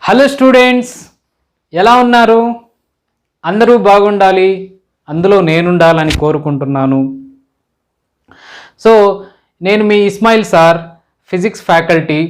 Hello students, ఎలా ఉన్నారు? అందరూ బాగుండాలి, అందులో నేనుండాలని కోరుకుంటున్నాను. సో నేను మీ ఇస్మాయిల్ సార్, ఫిజిక్స్ ఫ్యాకల్టీ.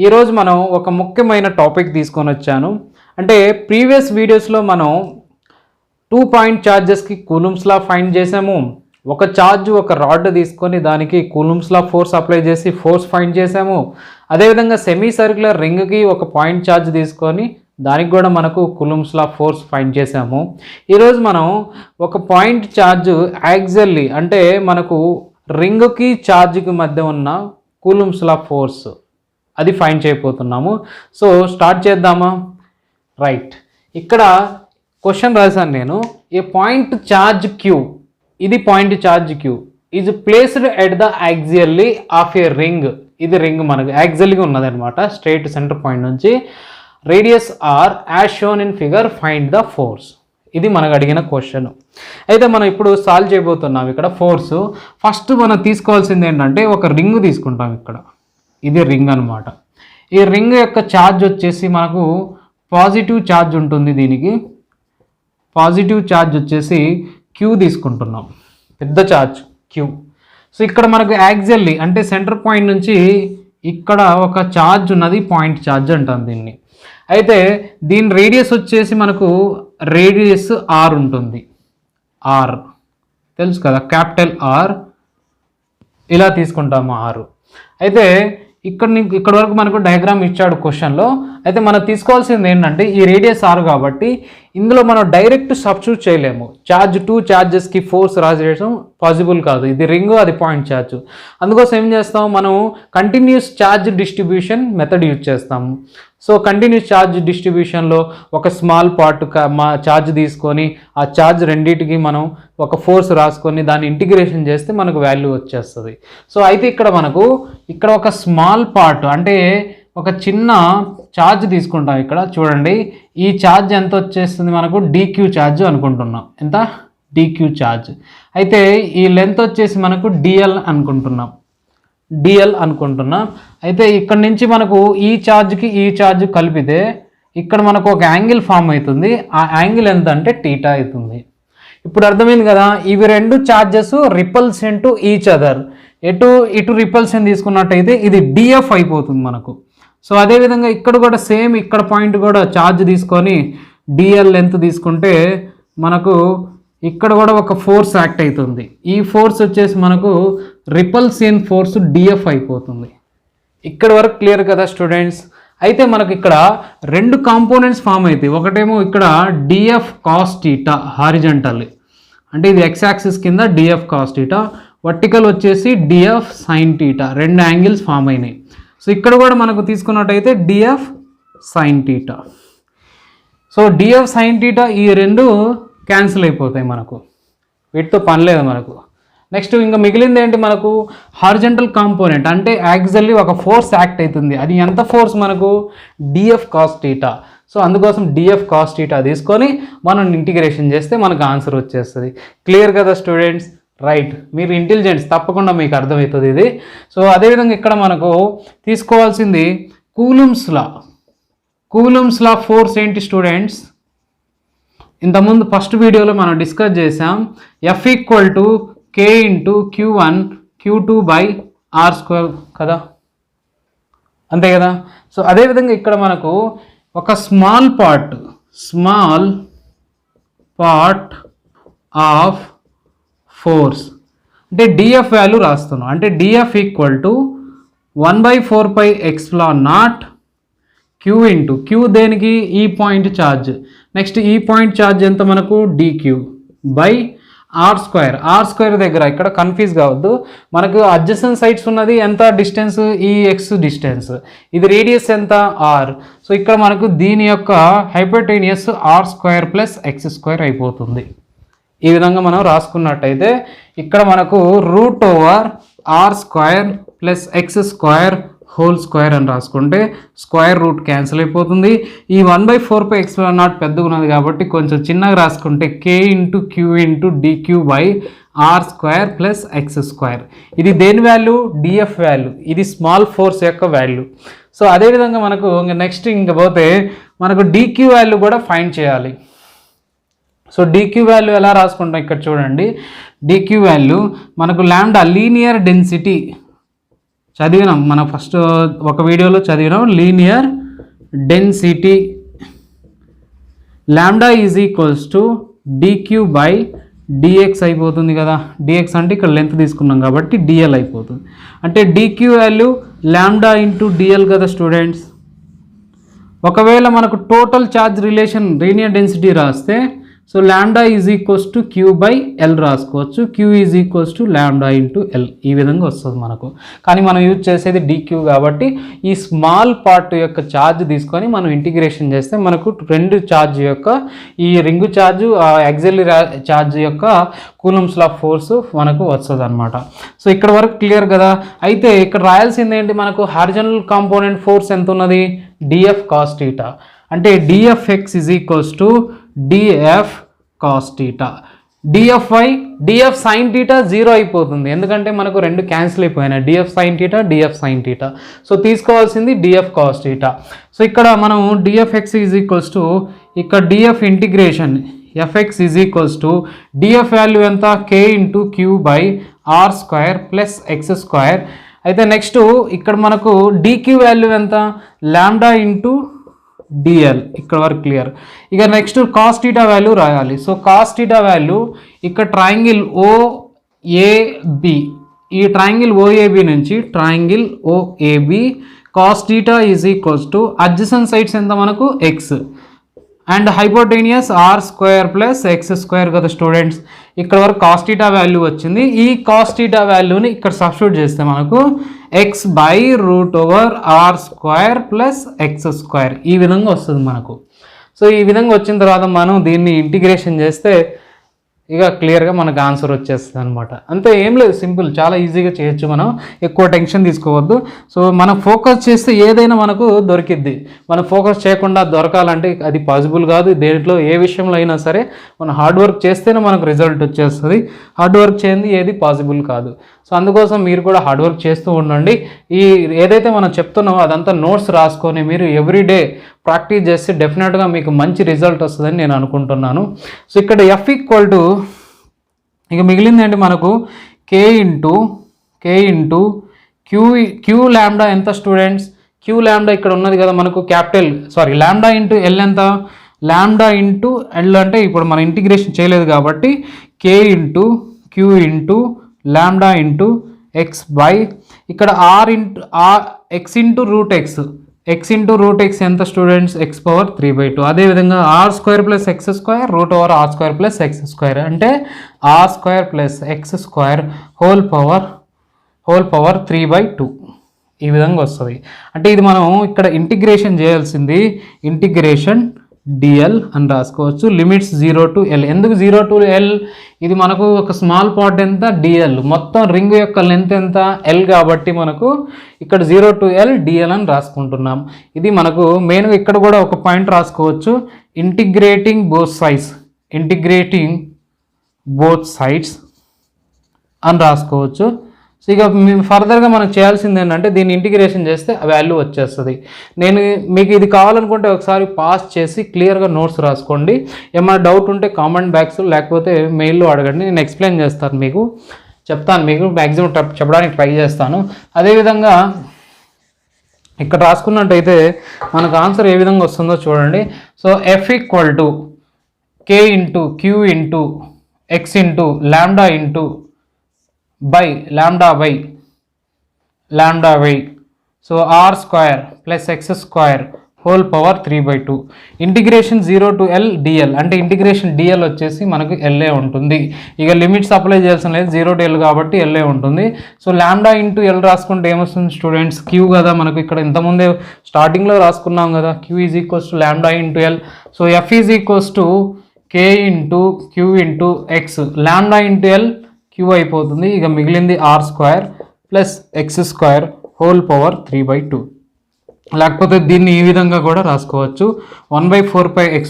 ఈరోజు మనం ఒక ముఖ్యమైన టాపిక్ తీసుకొని వచ్చాను. అంటే ప్రీవియస్ వీడియోస్లో మనం 2 పాయింట్ ఛార్జెస్కి కూలుమ్స్ లా ఫైండ్ చేసాము. ఒక ఛార్జ్ ఒక రాడ్ తీసుకొని దానికి కూలుమ్స్ లా ఫోర్స్ అప్లై చేసి ఫోర్స్ ఫైండ్ చేసాము. అదేవిధంగా సెమీ సర్క్యులర్ రింగ్కి ఒక పాయింట్ ఛార్జ్ తీసుకొని దానికి కూడా మనకు కూలుమ్స్ లా ఫోర్స్ ఫైండ్ చేసాము. ఈరోజు మనం ఒక పాయింట్ ఛార్జ్ యాక్సియల్లీ అంటే మనకు రింగ్కి ఛార్జ్కి మధ్య ఉన్న కూలుమ్స్ లా ఫోర్స్ అది ఫైండ్ చేయబోతున్నాము. సో స్టార్ట్ చేద్దామా? రైట్, ఇక్కడ క్వశ్చన్ రాశాను నేను. ఏ పాయింట్ ఛార్జ్ క్యూ, ఇది point charge Q is placed at the axially of a ring. ఇది రింగ్ మనకు యాక్సియల్గా ఉన్నది అనమాట, స్ట్రైట్ సెంటర్ పాయింట్ నుంచి. Radius R as shown in figure, find the force. ఇది మనకు అడిగిన క్వశ్చన్. అయితే మనం ఇప్పుడు సాల్వ్ చేయబోతున్నాం. ఇక్కడ ఫోర్స్ ఫస్ట్ మనం తీసుకోవాల్సింది ఏంటంటే ఒక రింగ్ తీసుకుంటాం. ఇక్కడ ఇది రింగ్ అనమాట. ఈ రింగ్ యొక్క ఛార్జ్ వచ్చేసి మనకు పాజిటివ్ ఛార్జ్ ఉంటుంది. దీనికి పాజిటివ్ ఛార్జ్ వచ్చేసి క్యూ తీసుకుంటున్నాం, పెద్ద ఛార్జ్ క్యూ. సో ఇక్కడ మనకు యాక్సియల్లీ అంటే సెంటర్ పాయింట్ నుంచి ఇక్కడ ఒక ఛార్జ్ ఉన్నది, పాయింట్ ఛార్జ్ అంటాం దీన్ని. అయితే దీని రేడియస్ వచ్చేసి మనకు రేడియస్ ఆర్ ఉంటుంది. ఆర్ తెలుసు కదా, క్యాపిటల్ ఆర్ ఇలా తీసుకుంటాము ఆరు. అయితే ఇక్కడ వరకు మనకు డయాగ్రామ్ ఇచ్చాడు క్వశ్చన్లో. అయితే మనం తీసుకోవాల్సింది ఏంటంటే ఈ రేడియస్ ఆర్ కాబట్టి ఇందులో మనం డైరెక్ట్ సబ్స్టిట్యూట్ చేయలేము. ఛార్జ్ 2 ఛార్జెస్కి ఫోర్స్ రాసేయడం పాసిబుల్ కాదు. ఇది రింగ్, అది పాయింట్ ఛార్జ్. అందుకోసం ఏం చేస్తాం, మనం continuous charge distribution method use చేస్తాము. సో కంటిన్యూస్ ఛార్జ్ డిస్ట్రిబ్యూషన్లో ఒక స్మాల్ పార్ట్ మా ఛార్జ్ తీసుకొని ఆ ఛార్జ్ రెండింటికి మనం ఒక ఫోర్స్ రాసుకొని దాన్ని ఇంటిగ్రేషన్ చేస్తే మనకు వాల్యూ వచ్చేస్తుంది. సో అయితే ఇక్కడ ఒక స్మాల్ పార్ట్ అంటే ఒక చిన్న ఛార్జ్ తీసుకుంటాం. ఇక్కడ చూడండి, ఈ ఛార్జ్ ఎంత వచ్చేస్తుంది మనకు, DQ ఛార్జ్ అనుకుంటున్నాం. ఎంత? DQ charge. అయితే ఈ లెంత్ వచ్చేసి మనకు DL అనుకుంటున్నాం. అయితే ఇక్కడ నుంచి మనకు ఈ ఛార్జ్కి ఈ ఛార్జ్ కలిపితే ఇక్కడ మనకు ఒక యాంగిల్ ఫామ్ అవుతుంది. ఆ యాంగిల్ ఎంత అంటే θ అవుతుంది. ఇప్పుడు అర్థమైంది కదా. ఇవి రెండు charges repulse into each other. ఇటు రిపల్షన్ తీసుకున్నట్టయితే ఇది DF అయిపోతుంది మనకు. సో అదేవిధంగా ఇక్కడ కూడా సేమ్, ఇక్కడ పాయింట్ కూడా ఛార్జ్ తీసుకొని DL లెంత్ తీసుకుంటే మనకు ఇక్కడ కూడా ఒక ఫోర్స్ యాక్ట్ అవుతుంది. ఈ ఫోర్స్ వచ్చేసి మనకు రిపల్సియన్ ఫోర్స్ DF అయిపోతుంది. ఇక్కడ వరకు క్లియర్ కదా స్టూడెంట్స్? అయితే మనకు ఇక్కడ రెండు కాంపోనెంట్స్ ఫామ్ అవుతాయి. ఒకటేమో ఇక్కడ DF cos θ హారిజంటల్, అంటే ఇది x యాక్సిస్ కింద DF cos θ, వర్టికల్ వచ్చేసి DF sin θ. రెండు యాంగిల్స్ ఫామ్ అయినాయి. సో ఇక్కడ కూడా మనకు తీసుకున్నట్టయితే DF sin θ. So DF sin θ ఈ రెండు క్యాన్సిల్ అయిపోతాయి మనకు, వీటితో పని లేదు మనకు. నెక్స్ట్ ఇంకా మిగిలింది ఏంటి మనకు, హారిజంటల్ కాంపోనెంట్ అంటే యాక్సియల్లీ ఒక ఫోర్స్ యాక్ట్ అవుతుంది. అది ఎంత ఫోర్స్ మనకు, DF cos θ. సో అందుకోసం DF cos θ తీసుకొని మనం ఇంటిగ్రేషన్ చేస్తే మనకు ఆన్సర్ వచ్చేస్తుంది. క్లియర్ కదా స్టూడెంట్స్? రైట్, మీరు ఇంటెలిజెంట్స్, తప్పకుండా మీకు అర్థమవుతుంది ఇది. సో అదేవిధంగా ఇక్కడ మనకు తీసుకోవాల్సింది కూలుమ్స్ లా ఫోర్స్ ఏంటి స్టూడెంట్స్? ఇంతకుముందు ఫస్ట్ వీడియోలో మనం డిస్కస్ చేసాం. F = K × Q1 Q2/R² కదా, అంతే కదా. సో అదేవిధంగా ఇక్కడ మనకు ఒక స్మాల్ పార్ట్ ఆఫ్ ఫోర్స్ అంటే DF వాల్యూ రాస్తున్నాం. అంటే DF = 1/4πε0 Q × Q దేనికి, ఈ పాయింట్ ఛార్జ్. నెక్స్ట్ ఈ పాయింట్ ఛార్జ్ ఎంత మనకు, DQ/R². దగ్గర ఇక్కడ కన్ఫ్యూజ్ కావద్దు. మనకు అడ్జసెంట్ సైడ్స్ ఉన్నది ఎంత డిస్టెన్స్, ఈ x డిస్టెన్స్, ఇది రేడియస్ ఎంత, R. సో ఇక్కడ మనకు దీని యొక్క హైపోటెన్యూస్ R² + x² అయిపోతుంది. ఈ విధంగా మనం రాసుకున్నట్టయితే ఇక్కడ మనకు √R² + x² హోల్ స్క్వేర్ అని రాసుకుంటే స్క్వేర్ రూట్ క్యాన్సిల్ అయిపోతుంది. ఈ 1/4 ఎక్స్ప్లెయిన్ నాట్ పెద్దగా ఉన్నది కాబట్టి కొంచెం చిన్నగా రాసుకుంటే k into queue into dq by are square plus X square. ఇది దేని వాల్యూ? DF value. ఇది స్మాల్ ఫోర్స్ యొక్క వాల్యూ. సో అదేవిధంగా మనకు నెక్స్ట్ ఇంకా పోతే మనకు dq వాల్యూ కూడా ఫైండ్ చేయాలి. సో dq వాల్యూ ఎలా రాసుకుంటాం ఇక్కడ చూడండి. dq వాల్యూ మనకు లాంబ్డా లీనియర్ డెన్సిటీ చదివినాం, మన ఫస్ట్ ఒక వీడియోలో చదివినాం. Linear density lambda is equals to dq by dx అయిపోతుంది కదా. dx అంటే ఇక్కడ లెంత్ తీసుకున్నాం కాబట్టి dl అయిపోతుంది. అంటే dq value lambda into dl కదా స్టూడెంట్స్. ఒకవేళ మనకు total charge relation linear density రాస్తే so lambda is equals to Q by L రాసుకోవచ్చు. Q is equals to lambda into L ఈ విధంగా వస్తుంది మనకు. కానీ మనం యూజ్ చేసేది dq కాబట్టి ఈ స్మాల్ పార్ట్ యొక్క ఛార్జ్ తీసుకొని మనం ఇంటిగ్రేషన్ చేస్తే మనకు రెండు ఛార్జ్ యొక్క ఈ రింగు ఛార్జ్ యాక్సిలరీ ఛార్జ్ యొక్క కూలమ్స్ లా ఫోర్స్ మనకు వస్తుంది అనమాట. సో ఇక్కడ వరకు క్లియర్ కదా. అయితే ఇక్కడ రాయాల్సింది ఏంటి మనకు? హారిజాంటల్ కాంపోనెంట్ ఫోర్స్ ఎంత ఉన్నది? df cos θ. అంటే dfx is equals to df cos θ. df sin θ 0 అయిపోతుంది, ఎందుకంటే మనకు రెండు క్యాన్సిల్ అయిపోయినాయి, df sin θ df sin θ. So తీసుకోవాల్సింది df cos θ. సో ఇక్కడ మనం dfx ఈజ్ ఈక్వల్స్ టు ఇక్కడ df integration fx is equals to df value ఎంత? k into q by are square plus X square. అయితే నెక్స్ట్ ఇక్కడ మనకు dq value ఎంత? Lambda into dl. ఇక్కడ వరకు క్లియర్. ఇక నెక్స్ట్ కాస్ θ వాల్యూ రాయాలి. సో కాస్ θ వాల్యూ ఇక్కడ ట్రయాంగిల్ OAB, ఈ ట్రయాంగిల్ OAB నుంచి triangle OAB cos θ is equals to adjacent sides ఎంత మనకు? x and hypotenuse r square plus X square కదా స్టూడెంట్స్. ఇక్కడ వరకు కాస్ θ వాల్యూ వచ్చింది. ఈ కాస్ θ వాల్యూని ఇక్కడ సబ్స్టిట్యూట్ చేస్తే మనకు x by root over are square plus X square ఈ విధంగా వస్తుంది మనకు. సో ఈ విధంగా వచ్చిన తర్వాత మనం దీన్ని ఇంటిగ్రేషన్ చేస్తే ఇక క్లియర్గా మనకు ఆన్సర్ వచ్చేస్తుంది అనమాట. అంతే, ఏం లేదు, సింపుల్, చాలా ఈజీగా చేయొచ్చు. మనం ఎక్కువ టెన్షన్ తీసుకోవద్దు. సో మనం ఫోకస్ చేస్తే ఏదైనా మనకు దొరికిద్ది. మనం ఫోకస్ చేయకుండా దొరకాలంటే అది పాసిబుల్ కాదు. దేంట్లో ఏ విషయంలో అయినా సరే మనం హార్డ్ వర్క్ చేస్తేనే మనకు రిజల్ట్ వచ్చేస్తుంది. హార్డ్ వర్క్ చేయండి ఏది పాసిబుల్ కాదు. సో అందుకోసం మీరు కూడా హార్డ్ వర్క్ చేస్తూ ఉండండి. ఈ ఏదైతే మనం చెప్తున్నామో అదంతా నోట్స్ రాసుకొని మీరు ఎవ్రీడే ప్రాక్టీస్ చేస్తే డెఫినెట్గా మీకు మంచి రిజల్ట్ వస్తుందని నేను అనుకుంటున్నాను. సో ఇక్కడ ఎఫ్ ఈక్వల్ టు ఇక మిగిలిందండి మనకు k ఇంటూ క్యూ లాంబ్డా ఎంత స్టూడెంట్స్? క్యూ లాంబ్డా ఇక్కడ ఉన్నది కదా మనకు క్యాపిటల్, లాంబ్డా ఇంటూ ఎల్ ఎంత? లాంబ్డా ఇంటూ ఎల్ అంటే ఇప్పుడు మనం ఇంటిగ్రేషన్ చేయలేదు కాబట్టి k into queue into lambda into X by ఇక్కడ X into root X. X into root X ఎంత స్టూడెంట్స్? X power 3/2. అదేవిధంగా R square plus X square root over are square plus X square అంటే R square plus X square whole power 3/2 ఈ విధంగా వస్తుంది. అంటే ఇది మనం ఇక్కడ ఇంటిగ్రేషన్ చేయాల్సింది ఇంటిగ్రేషన్ డిఎల్ అని రాసుకోవచ్చు. Limits 0 to L. ఎందుకు 0 to L? ఇది మనకు ఒక స్మాల్ పార్ట్ ఎంత? డిఎల్. మొత్తం రింగ్ యొక్క లెంత్ ఎంత? L కాబట్టి మనకు ఇక్కడ 0 to L డిఎల్ అని రాసుకుంటున్నాం. ఇది మనకు మెయిన్గా ఇక్కడ కూడా ఒక పాయింట్ రాసుకోవచ్చు, ఇంటిగ్రేటింగ్ బోత్ సైడ్స్ అని రాసుకోవచ్చు. సో ఇక ఫర్దర్గా మనకు చేయాల్సింది ఏంటంటే దీన్ని ఇంటిగ్రేషన్ చేస్తే వాల్యూ వచ్చేస్తుంది. నేను మీకు ఇది కావాలనుకుంటే ఒకసారి పాస్ చేసి క్లియర్గా నోట్స్ రాసుకోండి. ఏమైనా డౌట్ ఉంటే కామెంట్ బాక్స్ లేకపోతే మెయిల్లో అడగండి, నేను ఎక్స్ప్లెయిన్ చేస్తాను, చెప్తాను, మీకు మ్యాక్సిమం చెప్పడానికి ట్రై చేస్తాను. అదేవిధంగా ఇక్కడ రాసుకున్నట్టయితే మనకు ఆన్సర్ ఏ విధంగా వస్తుందో చూడండి. So f equal to k into queue into x into lambda into by lambda by so r square plus X square whole power 3/2. Integration 0 to L d l అంటే ఇంటిగ్రేషన్ డిఎల్ వచ్చేసి మనకు ఎల్ఏ ఉంటుంది. ఇక limits apply చేయాల్సిన లేదు, 0 to L కాబట్టి LA ఉంటుంది. So lambda into L రాసుకుంటే ఏమొస్తుంది స్టూడెంట్స్? క్యూ కదా మనకు ఇక్కడ ఇంతకుముందే స్టార్టింగ్లో రాసుకున్నాం కదా, q is equals to lambda into l. So f is equals to k into queue into x. Lambda into l q అయిపోతుంది. ఇక మిగిలింది r square plus X square whole power 3/2. లేకపోతే దీన్ని ఈ విధంగా కూడా రాసుకోవచ్చు, 1/4πx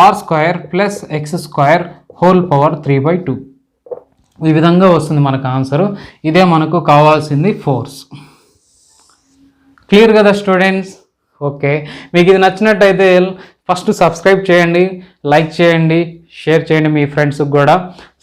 r² plus x² whole power 3/2. ఈ విధంగా వస్తుంది మనకు ఆన్సరు. ఇదే మనకు కావాల్సింది ఫోర్స్. క్లియర్ కదా స్టూడెంట్స్? ఓకే, మీకు ఇది నచ్చినట్టయితే ఫస్ట్ సబ్స్క్రైబ్ చేయండి, లైక్ చేయండి, షేర్ చేయండి మీ ఫ్రెండ్స్కి కూడా.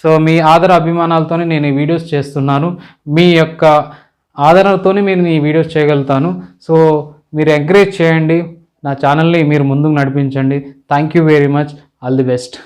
సో మీ ఆదర అభిమానాలతోనే నేను ఈ వీడియోస్ చేస్తున్నాను, మీ యొక్క ఆదరణతోనే నేను ఈ వీడియోస్ చేయగలుగుతాను. సో మీరు ఎంకరేజ్ చేయండి, నా ఛానల్ని మీరు ముందుకు నడిపించండి. Thank you very much. All the best.